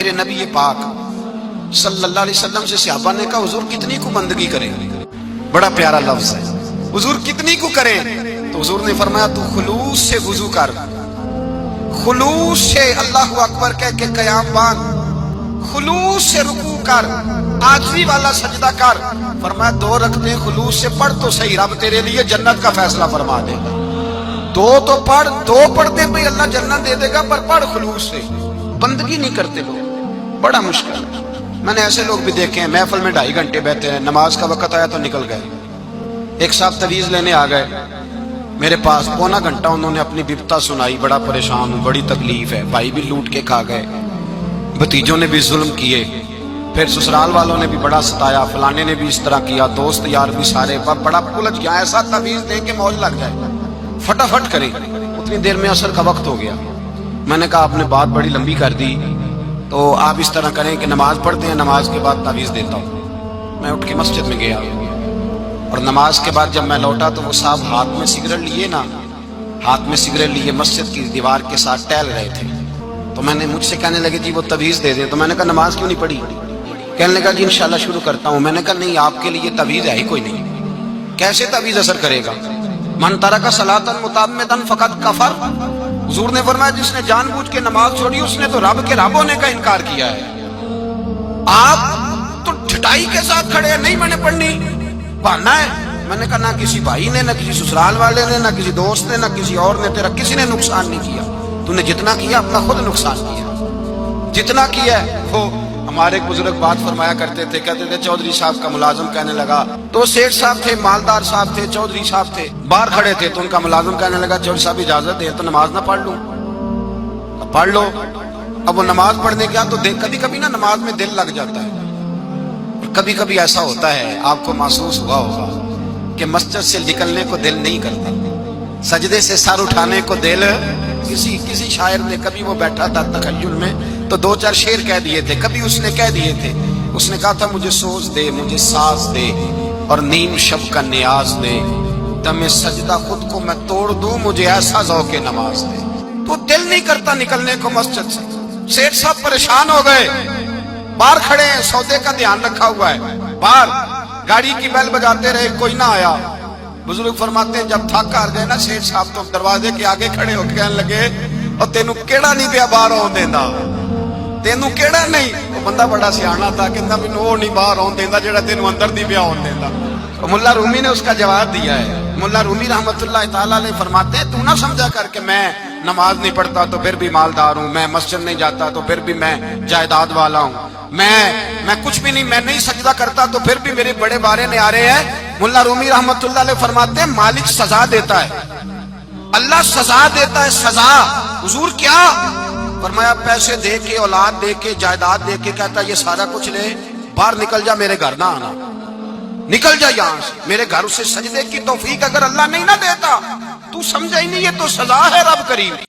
میرے نبی پاک صلی اللہ علیہ وسلم سے صحابہ نے کہا حضور کتنی کو بندگی کریں؟ بڑا پیارا لفظ ہے، حضور کتنی کو کریں؟ تو حضور نے فرمایا تو خلوص سے وضو کر، خلوص سے اللہ اکبر کہہ کے قیام باندھ، خلوص سے رکوع کر، عاجزی والا سجدہ کر۔ فرمایا دو رکعتیں خلوص سے پڑھ تو صحیح، رب تیرے لیے جنت کا فیصلہ فرما دے گا۔ دو تو پڑھ، دو پڑھتے بھی اللہ جنت دے دے گا، پر پڑھ خلوص سے۔ بندگی نہیں کرتے لوگ، بڑا مشکل ہے۔ میں نے ایسے لوگ بھی دیکھے ہیں محفل میں 2.5 گھنٹے بیٹھے ہیں، نماز کا وقت آیا تو نکل گئے۔ ایک صاحب تویز لینے آ گئے میرے پاس، پونا گھنٹہ انہوں نے اپنی بپتا سنائی، بڑا پریشان ہوں، بڑی تکلیف ہے، بھائی بھی لوٹ کے کھا گئے، بھتیجوں نے بھی ظلم کیے، پھر سسرال والوں نے بھی بڑا ستایا، فلانے نے بھی اس طرح کیا، دوست یار بھی سارے، بڑا الجھ گیا۔ ایسا تویز دیں کہ موج لگ جائے، فٹافٹ کریں۔ اتنی دیر میں عصر کا وقت ہو گیا۔ میں نے کہا آپ نے بات بڑی لمبی کر دی، تو آپ اس طرح کریں کہ نماز پڑھتے ہیں، نماز کے بعد تعویذ دیتا ہوں۔ میں اٹھ کے مسجد میں گیا، اور نماز کے بعد جب میں لوٹا تو وہ صاحب ہاتھ میں سگریٹ لیے نا، ہاتھ میں سگریٹ لیے مسجد کی دیوار کے ساتھ ٹہل رہے تھے۔ تو میں نے مجھ سے کہنے لگے جی وہ تعویذ دے دیں، تو میں نے کہا نماز کیوں نہیں پڑھی؟ کہنے لگا جی انشاءاللہ شروع کرتا ہوں۔ میں نے کہا نہیں، آپ کے لیے تعویذ ہے ہی کوئی نہیں، کیسے تعویذ اثر کرے گا؟ من ترک صلاۃ متعمدا فقد کفر۔ حضور نے فرمایا جس نے جان بوجھ کے نماز چھوڑی اس نے تو رب کے رب ہونے کا انکار کیا ہے۔ آپ تو ٹھٹائی کے ساتھ کھڑے ہیں، نہیں میں نے پڑھنی، بہانا ہے۔ میں نے کہا نہ کسی بھائی نے، نہ کسی سسرال والے نے، نہ کسی دوست نے، نہ کسی اور نے، تیرا کسی نے نقصان نہیں کیا، تو نے جتنا کیا اپنا خود نقصان کیا، جتنا کیا ہے۔ وہ ہمارے بزرگ بات فرمایا کرتے تھے، کہتے تھے چودھری صاحب کا ملازم کہنے لگا، تو سیٹھ صاحب تھے، مالدار صاحب تھے، چودھری صاحب تھے، باہر کھڑے تھے، تو ان کا ملازم کہنے لگا چودھری صاحب اجازت دے تو نماز نہ پڑھ لوں؟ پڑھ لو۔ اب وہ نماز پڑھنے گیا تو کبھی کبھی نا نماز میں دل لگ جاتا ہے، اور کبھی کبھی ایسا ہوتا ہے آپ کو محسوس ہوا ہوگا کہ مسجد سے نکلنے کو دل نہیں کرتا، سجدے سے سر اٹھانے کو دل، کسی شاعر نے کبھی وہ بیٹھا تھا تخیل میں تو 2-4 شعر کہہ دیے تھے، کبھی اس نے کہہ دیے تھے، اس نے کہا تھا مجھے سوز دے، مجھے ساز دے، اور نیم شب کا نیاز دے، دم سجدہ خود کو میں توڑ دوں، مجھے ایسا ذوق نماز دے۔ تو دل نہیں کرتا نکلنے کو مسجد سے۔ سیٹھ صاحب پریشان ہو گئے، باہر کھڑے ہیں، سودے کا دھیان رکھا ہوا ہے، باہر گاڑی کی بیل بجاتے رہے، کوئی نہ آیا۔ بزرگ فرماتے ہیں جب تھک ہار گئے نا سیٹھ صاحب تو دروازے کے آگے کھڑے ہو کے کہنے لگے اور تینوں کیڑا نہیں پیا باہر آن دیندا، تینوں کیڑا نہیں؟ وہ بندہ بڑا سیانا تھا، کہندا مینوں وہ نہیں باہر آن دیندا جڑا تینوں اندر نہیں پیا آن دیندا۔ ملا رومی نے اس کا جواب دیا ہے۔ ملا رومی رحمت اللہ تعالیٰ علیہ فرماتے ہیں تو نہ سمجھا کر کہ میں نماز نہیں پڑھتا تو پھر بھی مالدار ہوں، میں مسجد نہیں جاتا تو پھر بھی میں جائیداد والا ہوں، میں کچھ بھی نہیں، میں نہیں سجدہ کرتا تو پھر بھی میرے بڑے بارے نعرے ہیں۔ ملا رومی رحمت اللہ علیہ فرماتے ہیں مالک سزا دیتا ہے، اللہ سزا دیتا ہے، سزا۔ حضور کیا؟ فرمایا پیسے دے کے، اولاد دے کے، جائیداد دے کے، کہتا یہ سارا کچھ لے، باہر نکل جا، میرے گھر نہ آنا، نکل جا یہاں سے، میرے گھر سے سجدے کی توفیق اگر اللہ نہیں نہ دیتا تو سمجھا ہی نہیں، یہ تو سزا ہے رب کریم۔